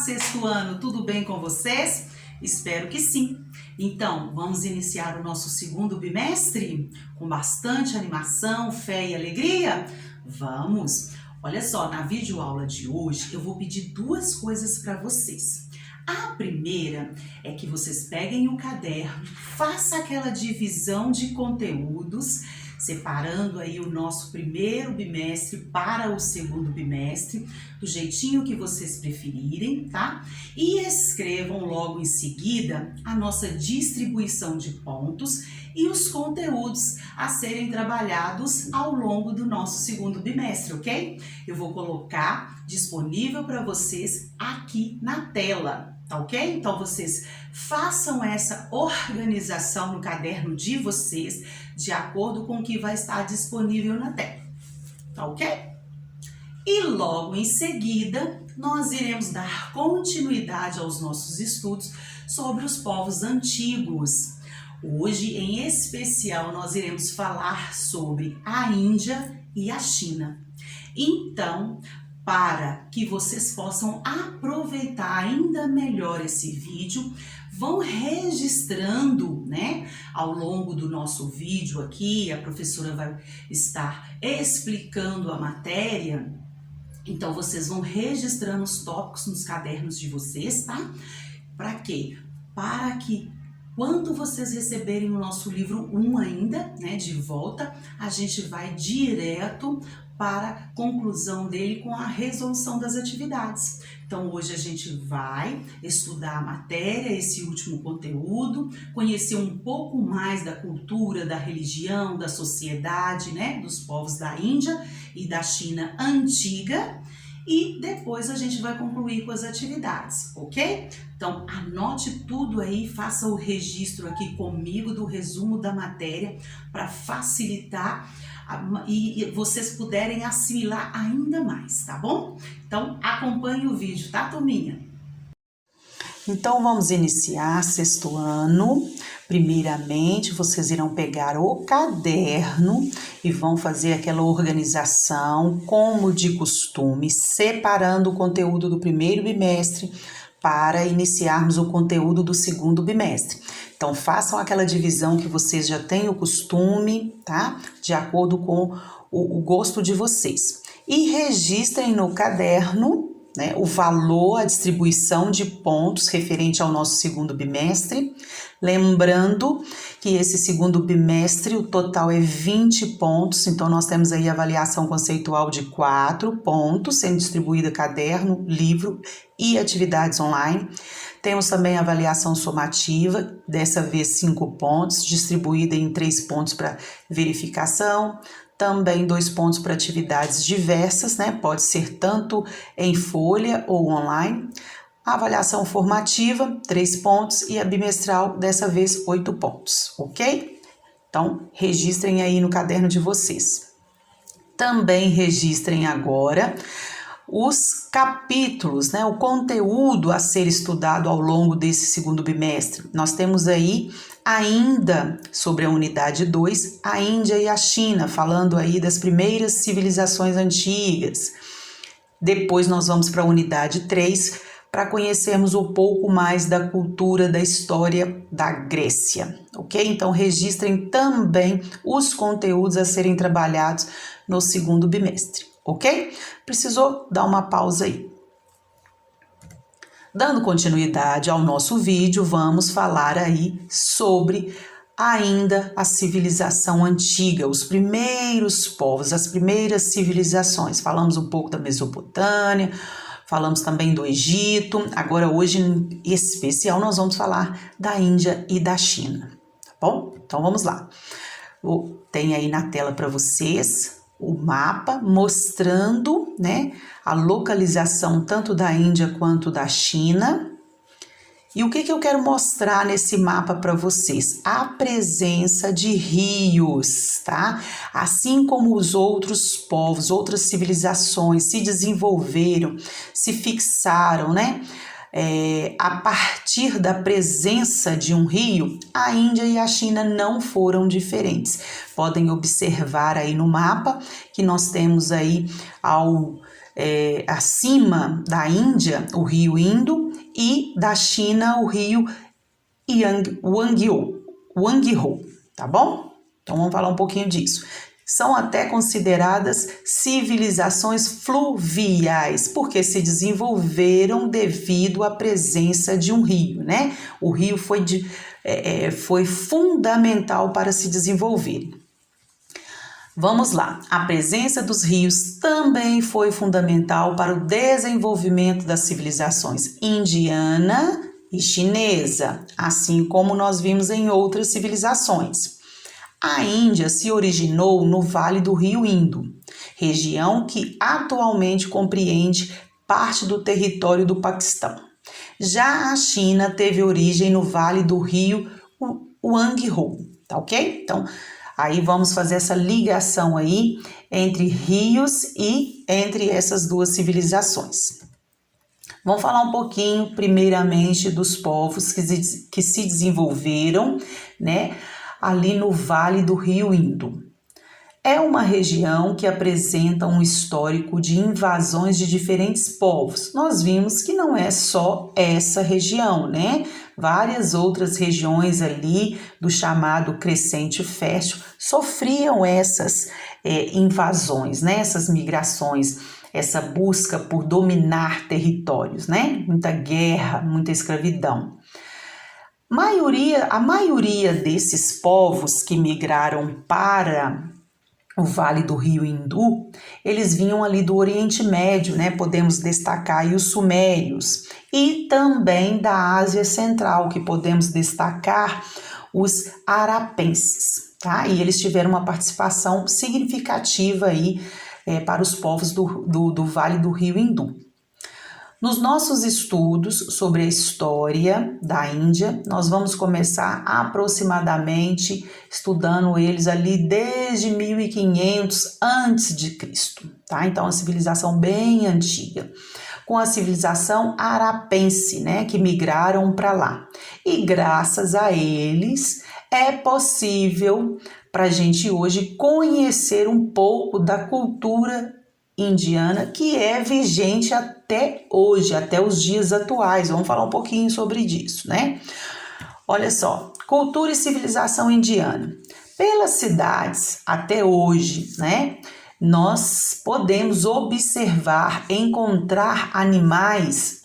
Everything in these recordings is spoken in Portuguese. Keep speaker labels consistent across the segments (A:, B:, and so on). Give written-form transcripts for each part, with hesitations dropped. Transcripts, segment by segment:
A: sexto ano, tudo bem com vocês? Espero que sim. Então, vamos iniciar o nosso segundo bimestre com bastante animação, fé e alegria? Vamos! Olha só, na videoaula de hoje eu vou pedir duas coisas para vocês. A primeira é que vocês peguem o caderno, façam aquela divisão de conteúdos, separando aí o nosso primeiro bimestre para o segundo bimestre, do jeitinho que vocês preferirem, tá? E escrevam logo em seguida a nossa distribuição de pontos e os conteúdos a serem trabalhados ao longo do nosso segundo bimestre, ok? Eu vou colocar disponível para vocês aqui na tela, tá ok? Então vocês façam essa organização no caderno de vocês de acordo com o que vai estar disponível na tela, tá ok? E logo em seguida nós iremos dar continuidade aos nossos estudos sobre os povos antigos. Hoje, em especial, nós iremos falar sobre a Índia e a China. Então, para que vocês possam aproveitar ainda melhor esse vídeo, vão registrando, né? Ao longo do nosso vídeo aqui, a professora vai estar explicando a matéria. Então, vocês vão registrando os tópicos nos cadernos de vocês, tá? Para quê? Para que quando vocês receberem o nosso livro 1 ainda, né, de volta, a gente vai direto para a conclusão dele com a resolução das atividades. Então, hoje a gente vai estudar a matéria, esse último conteúdo, conhecer um pouco mais da cultura, da religião, da sociedade, né, dos povos da Índia e da China antiga. E depois a gente vai concluir com as atividades, ok? Então, anote tudo aí, faça o registro aqui comigo do resumo da matéria para facilitar e vocês puderem assimilar ainda mais, tá bom? Então, acompanhe o vídeo, tá, turminha? Então, vamos iniciar sexto ano. Primeiramente, vocês irão pegar o caderno e vão fazer aquela organização, como de costume, separando o conteúdo do primeiro bimestre para iniciarmos o conteúdo do segundo bimestre. Então, façam aquela divisão que vocês já têm o costume, tá? De acordo com o gosto de vocês. E registrem no caderno, né, o valor, a distribuição de pontos referente ao nosso segundo bimestre. Lembrando que esse segundo bimestre, o total é 20 pontos, então nós temos aí a avaliação conceitual de 4 pontos, sendo distribuída caderno, livro e atividades online. Temos também a avaliação somativa, dessa vez 5 pontos, distribuída em 3 pontos para verificação, também 2 pontos para atividades diversas, né? Pode ser tanto em folha ou online. A avaliação formativa, 3 pontos, e a bimestral, dessa vez, 8 pontos, ok? Então, registrem aí no caderno de vocês. Também registrem agora os capítulos, né? O conteúdo a ser estudado ao longo desse segundo bimestre. Nós temos aí ainda sobre a unidade 2, a Índia e a China, falando aí das primeiras civilizações antigas. Depois nós vamos para a unidade 3, para conhecermos um pouco mais da cultura, da história da Grécia, ok? Então, registrem também os conteúdos a serem trabalhados no segundo bimestre, ok? Precisou dar uma pausa aí. Dando continuidade ao nosso vídeo, vamos falar aí sobre ainda a civilização antiga, os primeiros povos, as primeiras civilizações. Falamos um pouco da Mesopotâmia, falamos também do Egito. Agora, hoje em especial, nós vamos falar da Índia e da China, tá bom? Então, vamos lá. Tem aí na tela para vocês o mapa mostrando, né, a localização tanto da Índia quanto da China. E o que eu quero mostrar nesse mapa para vocês? A presença de rios, tá? Assim como os outros povos, outras civilizações se desenvolveram, se fixaram, né? a partir da presença de um rio, a Índia e a China não foram diferentes. Podem observar aí no mapa que nós temos aí acima da Índia o rio Indo e da China o rio Wangho, tá bom? Então vamos falar um pouquinho disso. São até consideradas civilizações fluviais, porque se desenvolveram devido à presença de um rio, né? O rio foi fundamental para se desenvolverem. Vamos lá, a presença dos rios também foi fundamental para o desenvolvimento das civilizações indiana e chinesa, assim como nós vimos em outras civilizações. A Índia se originou no Vale do Rio Indo, região que atualmente compreende parte do território do Paquistão. Já a China teve origem no Vale do Rio Wangho, tá ok? Então, aí vamos fazer essa ligação aí entre rios e entre essas duas civilizações. Vamos falar um pouquinho, primeiramente, dos povos que se desenvolveram, né, ali no Vale do Rio Indo. É uma região que apresenta um histórico de invasões de diferentes povos. Nós vimos que não é só essa região, né? Várias outras regiões ali do chamado Crescente Fértil sofriam essas invasões, né? Essas migrações, essa busca por dominar territórios, né? Muita guerra, muita escravidão. A maioria desses povos que migraram para o Vale do Rio Hindu, eles vinham ali do Oriente Médio, né? Podemos destacar aí os sumérios, e também da Ásia Central, que podemos destacar os harapenses, tá? E eles tiveram uma participação significativa aí para os povos do Vale do Rio Hindu. Nos nossos estudos sobre a história da Índia, nós vamos começar aproximadamente estudando eles ali desde 1500 a.C., tá? Então, uma civilização bem antiga, com a civilização harapense, né, que migraram para lá. E graças a eles é possível para a gente hoje conhecer um pouco da cultura indiana, que é vigente até hoje, até os dias atuais. Vamos falar um pouquinho sobre isso, né? Olha só, cultura e civilização indiana. Pelas cidades até hoje, né, nós podemos observar, encontrar animais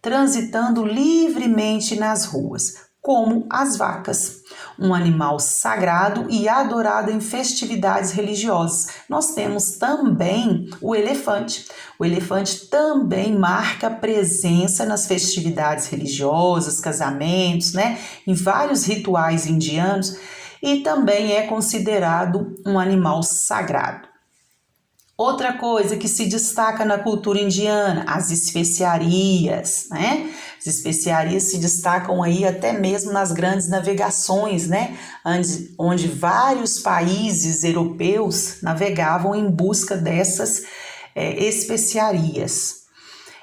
A: transitando livremente nas ruas, como as vacas, um animal sagrado e adorado em festividades religiosas. Nós temos também o elefante. O elefante também marca presença nas festividades religiosas, casamentos, né? Em vários rituais indianos, e também é considerado um animal sagrado. Outra coisa que se destaca na cultura indiana, as especiarias, né? As especiarias se destacam aí até mesmo nas grandes navegações, né? Onde vários países europeus navegavam em busca dessas especiarias.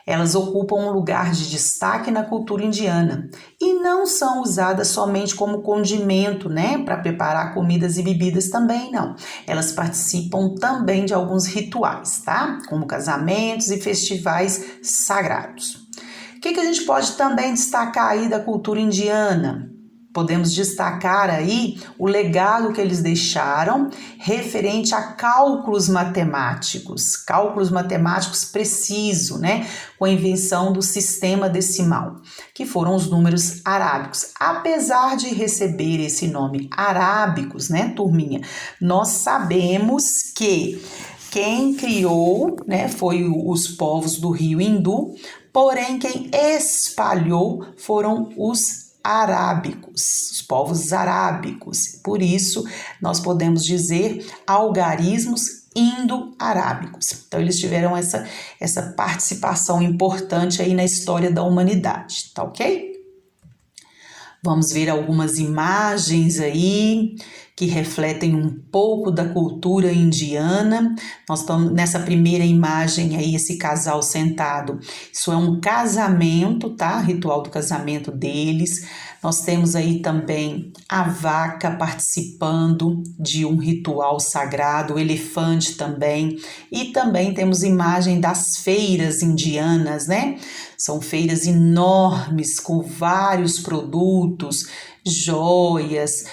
A: Elas ocupam um lugar de destaque na cultura indiana e não são usadas somente como condimento, né, para preparar comidas e bebidas também, não. Elas participam também de alguns rituais, tá? Como casamentos e festivais sagrados. O que a gente pode também destacar aí da cultura indiana? Podemos destacar aí o legado que eles deixaram referente a cálculos matemáticos precisos, né? Com a invenção do sistema decimal, que foram os números arábicos. Apesar de receber esse nome arábicos, né, turminha, nós sabemos que quem criou, né, foi os povos do Rio Hindu, porém quem espalhou foram os arábicos, os povos arábicos. Por isso, nós podemos dizer algarismos indo-arábicos. Então, eles tiveram essa participação importante aí na história da humanidade, tá ok? Vamos ver algumas imagens aí que refletem um pouco da cultura indiana. Nós estamos nessa primeira imagem aí, esse casal sentado. Isso é um casamento, tá? Ritual do casamento deles. Nós temos aí também a vaca participando de um ritual sagrado, o elefante também. E também temos imagem das feiras indianas, né? São feiras enormes com vários produtos, joias,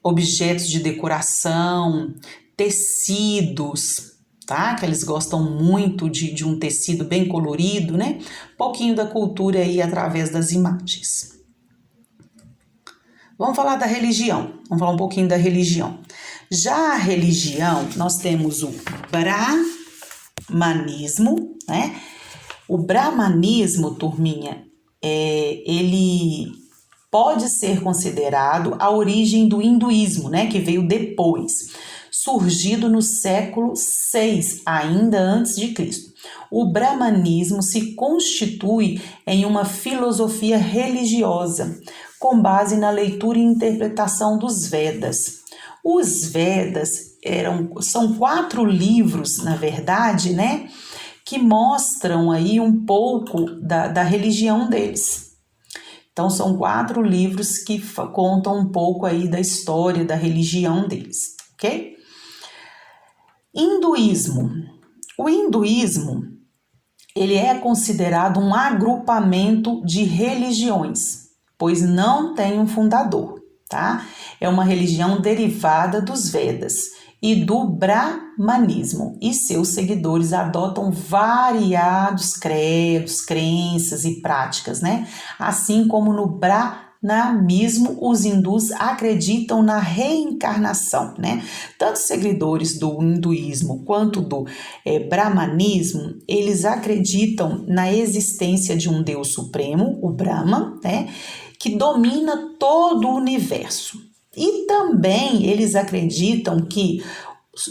A: objetos de decoração, tecidos, tá? Que eles gostam muito de um tecido bem colorido, né? Um pouquinho da cultura aí através das imagens. Vamos falar da religião, vamos falar um pouquinho da religião. Já a religião, nós temos o brahmanismo, né? O brahmanismo, turminha, ele pode ser considerado a origem do hinduísmo, né, que veio depois, surgido no século VI, ainda antes de Cristo. O brahmanismo se constitui em uma filosofia religiosa, com base na leitura e interpretação dos Vedas. Os Vedas são 4 livros, na verdade, né, que mostram aí um pouco da religião deles. Então, são 4 livros que contam um pouco aí da história da religião deles, ok? Hinduísmo. O hinduísmo, ele é considerado um agrupamento de religiões, pois não tem um fundador, tá? É uma religião derivada dos Vedas e do brahmanismo, e seus seguidores adotam variados credos, crenças e práticas, né? Assim como no brahmanismo, os hindus acreditam na reencarnação, né? Tanto os seguidores do hinduísmo quanto do brahmanismo, eles acreditam na existência de um Deus supremo, o Brahma, né? Que domina todo o universo. E também eles acreditam que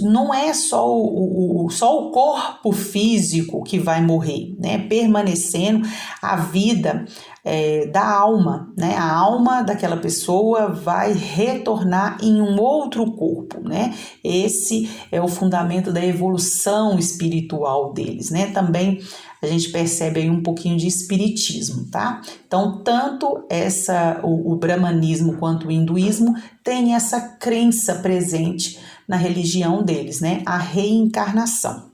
A: não é só o corpo físico que vai morrer, né? Permanecendo a vida da alma, né? A alma daquela pessoa vai retornar em um outro corpo, né? Esse é o fundamento da evolução espiritual deles, né? Também a gente percebe aí um pouquinho de espiritismo, tá? Então, tanto o brahmanismo quanto o hinduísmo tem essa crença presente na religião deles, né? A reencarnação.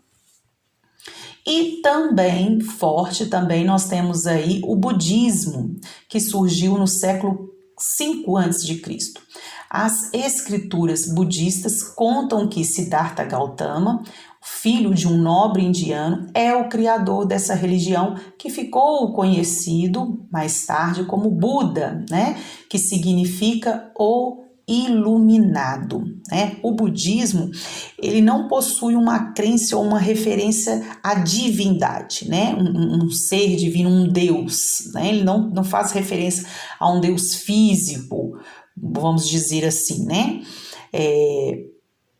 A: E também, forte também, nós temos aí o budismo, que surgiu no século V a.C. As escrituras budistas contam que Siddhartha Gautama, filho de um nobre indiano, é o criador dessa religião que ficou conhecido mais tarde como Buda, né? Que significa o iluminado, né? O budismo, ele não possui uma crença ou uma referência à divindade, né? Um ser divino, um Deus, né? Ele não faz referência a um Deus físico, vamos dizer assim, né?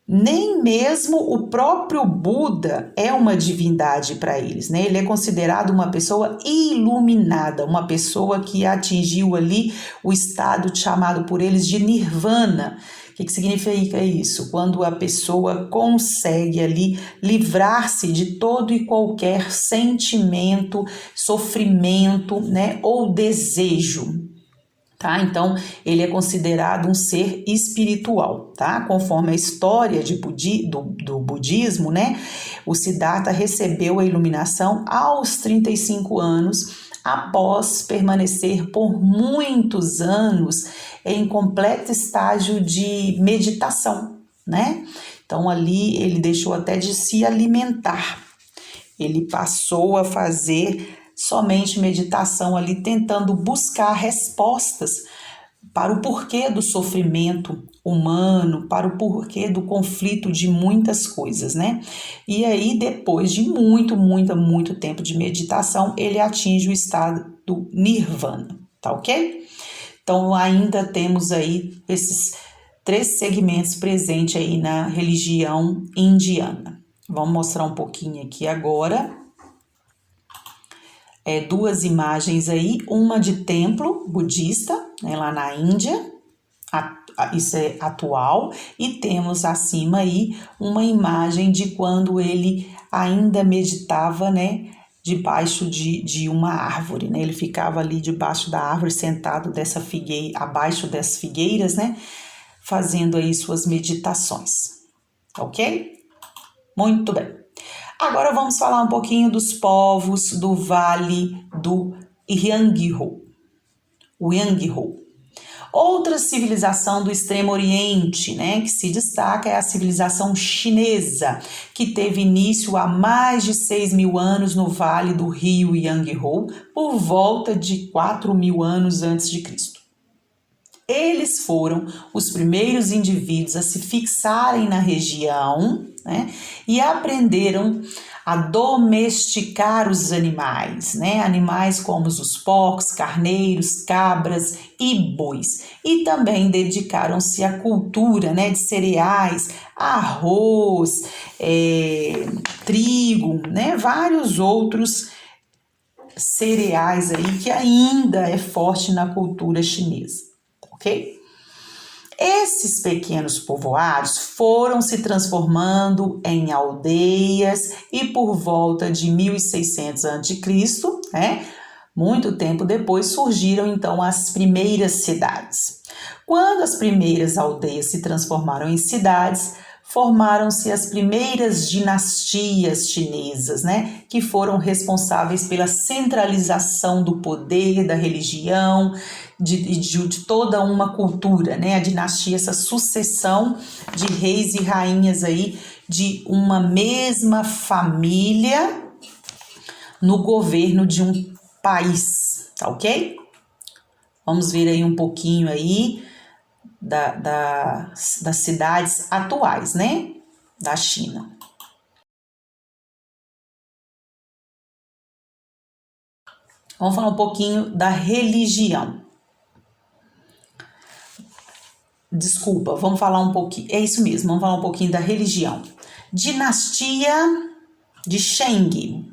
A: Nem mesmo o próprio Buda é uma divindade para eles, né? Ele é considerado uma pessoa iluminada, uma pessoa que atingiu ali o estado chamado por eles de nirvana. O que significa isso? Quando a pessoa consegue ali livrar-se de todo e qualquer sentimento, sofrimento, né? Ou desejo. Tá? Então, ele é considerado um ser espiritual, tá? Conforme a história do budismo, né? O Siddhartha recebeu a iluminação aos 35 anos, após permanecer por muitos anos em completo estágio de meditação, né? Então, ali ele deixou até de se alimentar. Ele passou a fazer somente meditação ali, tentando buscar respostas para o porquê do sofrimento humano, para o porquê do conflito de muitas coisas, né? E aí, depois de muito tempo de meditação, ele atinge o estado do nirvana, tá ok? Então, ainda temos aí esses 3 segmentos presentes aí na religião indiana. Vamos mostrar um pouquinho aqui agora. 2 imagens aí, uma de templo budista, né, lá na Índia,
B: isso é atual, e temos acima aí uma imagem de quando ele ainda meditava, né, debaixo de uma árvore, né? Ele ficava ali debaixo da árvore, sentado abaixo das figueiras, né? Fazendo aí suas meditações, ok? Muito bem. Agora vamos falar um pouquinho dos povos do Vale do Yangtze. Outra civilização do Extremo Oriente, né, que se destaca é a civilização chinesa, que teve início há mais de 6.000 anos no Vale do Rio Yangtze, por volta de 4.000 anos antes de Cristo. Eles foram os primeiros indivíduos a se fixarem na região, né, e aprenderam a domesticar os animais, né, animais como os porcos, carneiros, cabras e bois. E também dedicaram-se à cultura, né, de cereais, arroz, trigo, né, vários outros cereais aí que ainda é forte na cultura chinesa. Ok? Esses pequenos povoados foram se transformando em aldeias e por volta de 1600 a.C., né, muito tempo depois, surgiram então as primeiras cidades. Quando as primeiras aldeias se transformaram em cidades, formaram-se as primeiras dinastias chinesas, né, que foram responsáveis pela centralização do poder, da religião, de toda uma cultura, né, a dinastia, essa sucessão de reis e rainhas aí de uma mesma família no governo de um país, tá ok? Vamos ver aí um pouquinho aí das cidades atuais, né, da China. Vamos falar um pouquinho da religião. Desculpa, vamos falar um pouquinho, é isso mesmo, vamos falar um pouquinho da religião. Dinastia de Shang.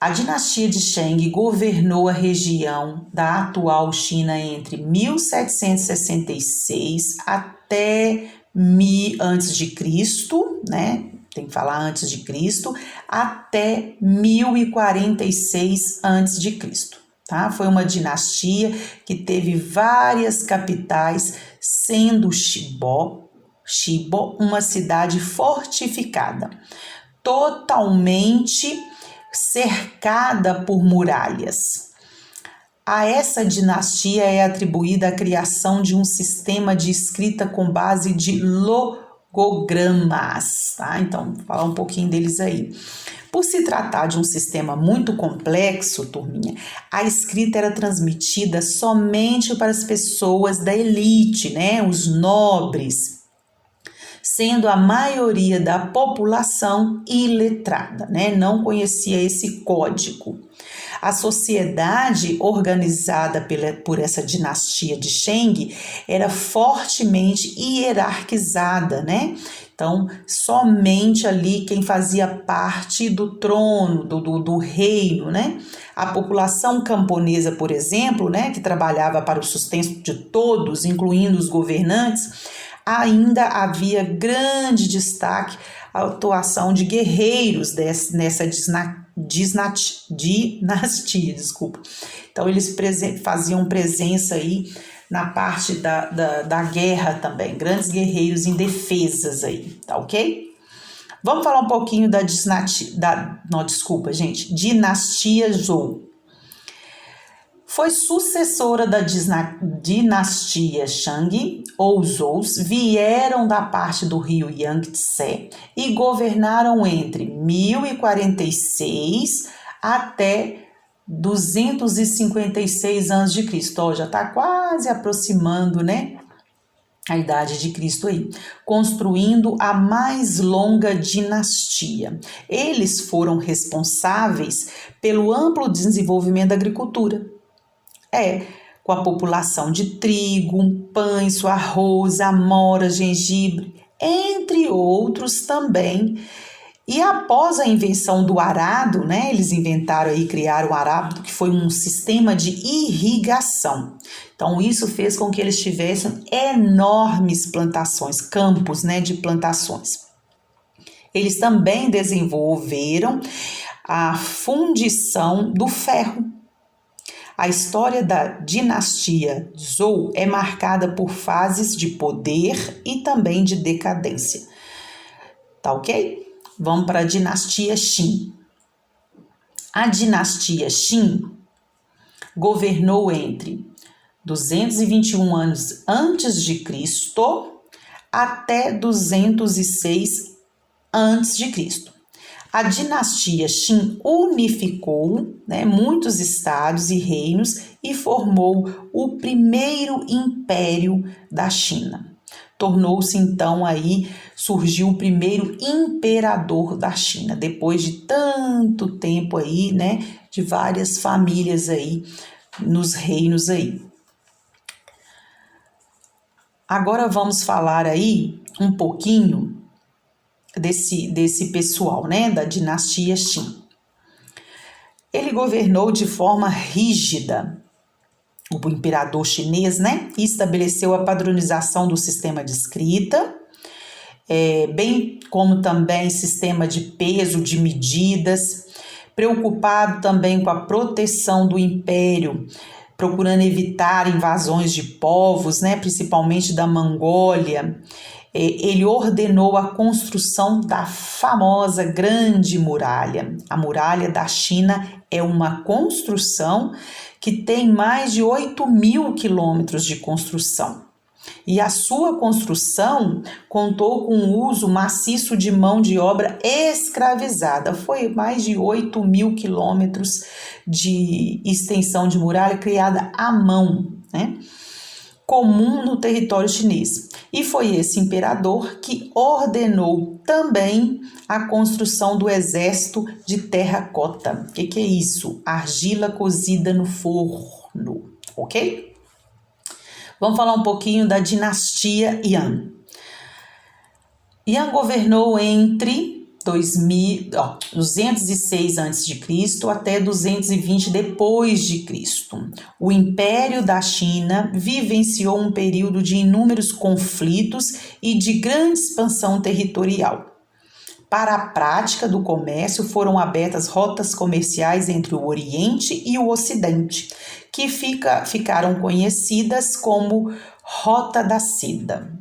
B: A dinastia de Shang governou a região da atual China entre 1766 até antes de Cristo, né? Tem que falar antes de Cristo, até 1046 antes de Cristo, tá? Foi uma dinastia que teve várias capitais, sendo Shibo uma cidade fortificada, totalmente cercada por muralhas. A essa dinastia é atribuída a criação de um sistema de escrita com base de logogramas, tá? Então, vou falar um pouquinho deles aí. Por se tratar de um sistema muito complexo, turminha, a escrita era transmitida somente para as pessoas da elite, né? Os nobres, sendo a maioria da população iletrada, né? Não conhecia esse código. A sociedade organizada por essa dinastia de Shang era fortemente hierarquizada, né? Então, somente ali quem fazia parte do trono, do reino, né? A população camponesa, por exemplo, né? Que trabalhava para o sustento de todos, incluindo os governantes, ainda havia grande destaque a atuação de guerreiros nessa dinastia, desculpa. Então, eles faziam presença aí na parte da guerra também, grandes guerreiros em defesas aí, tá ok? Vamos falar um pouquinho da dinastia Zhou. Foi sucessora da dinastia Shang, ou Zhous, vieram da parte do rio Yangtze e governaram entre 1046 até 256 a.C. Ó, já está quase aproximando, né, a idade de Cristo aí, construindo a mais longa dinastia. Eles foram responsáveis pelo amplo desenvolvimento da agricultura. Com a população de trigo, pães, arroz, amora, gengibre, entre outros também E após a invenção do arado, né, eles inventaram aí, criaram o arado, que foi um sistema de irrigação. Então, isso fez com que eles tivessem enormes plantações, campos, né, de plantações. Eles também desenvolveram a fundição do ferro. A história da dinastia Zhou é marcada por fases de poder e também de decadência. Tá ok? Vamos para a dinastia Qin. A dinastia Qin governou entre 221 anos antes de Cristo até 206 antes de Cristo. A dinastia Qin unificou, né, muitos estados e reinos e formou o primeiro império da China. Tornou-se então aí, surgiu o primeiro imperador da China, depois de tanto tempo aí, né, de várias famílias aí nos reinos aí. Agora vamos falar aí um pouquinho desse pessoal, né, da dinastia Qin. Ele governou de forma rígida, o imperador chinês, né, e estabeleceu a padronização do sistema de escrita, bem como também sistema de peso, de medidas, preocupado também com a proteção do império, procurando evitar invasões de povos, né, principalmente da Mongólia. Ele ordenou a construção da famosa Grande Muralha. A Muralha da China é uma construção que tem mais de 8.000 quilômetros de construção. E a sua construção contou com o uso maciço de mão de obra escravizada. Foi mais de 8.000 quilômetros de extensão de muralha criada à mão, né? Comum no território chinês. E foi esse imperador que ordenou também a construção do exército de terracota. O que é isso? Argila cozida no forno, ok? Vamos falar um pouquinho da dinastia Yan. Yan governou entre 206 a.C. até 220 depois de Cristo. O Império da China vivenciou um período de inúmeros conflitos e de grande expansão territorial. Para a prática do comércio foram abertas rotas comerciais entre o Oriente e o Ocidente, que ficaram conhecidas como Rota da Seda.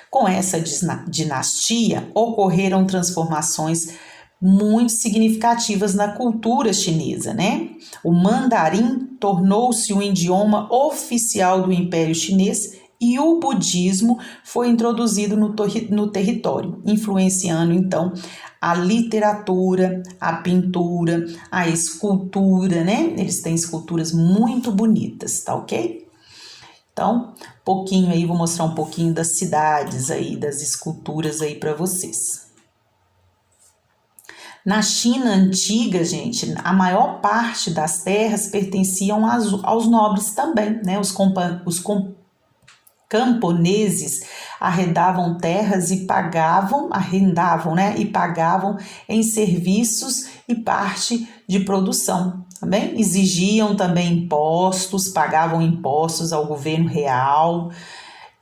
B: Com essa dinastia, ocorreram transformações muito significativas na cultura chinesa, né? O mandarim tornou-se o idioma oficial do Império Chinês e o budismo foi introduzido no território, influenciando, então, a literatura, a pintura, a escultura, né? Eles têm esculturas muito bonitas, tá ok? Então, pouquinho aí, vou mostrar um pouquinho das cidades aí, das esculturas aí para vocês. Na China antiga, gente, a maior parte das terras pertenciam aos nobres também, né? Os camponeses arrendavam terras e arrendavam, né? E pagavam em serviços e parte de produção. Também exigiam também impostos, pagavam impostos ao governo real,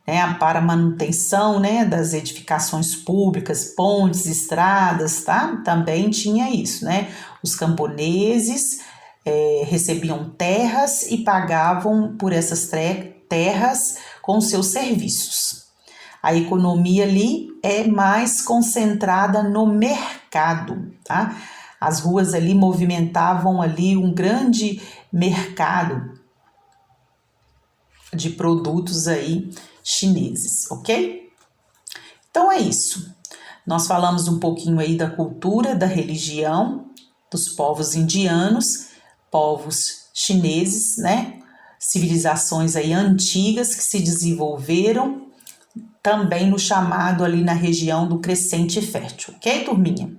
B: né, para manutenção, né, das edificações públicas, pontes, estradas, tá? Também tinha isso, né? Os camponeses recebiam terras e pagavam por essas terras com seus serviços. A economia ali é mais concentrada no mercado, tá? As ruas ali movimentavam ali um grande mercado de produtos aí chineses, ok? Então é isso. Nós falamos um pouquinho aí da cultura, da religião, dos povos indianos, povos chineses, né? Civilizações aí antigas que se desenvolveram também no chamado ali na região do Crescente Fértil, ok, turminha?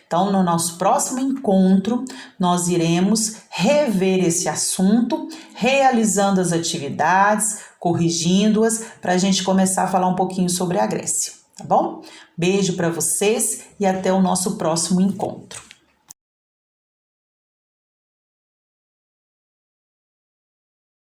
B: Então, no nosso próximo encontro, nós iremos rever esse assunto, realizando as atividades, corrigindo-as, para a gente começar a falar um pouquinho sobre a Grécia. tá bom? Beijo para vocês e até o nosso próximo encontro.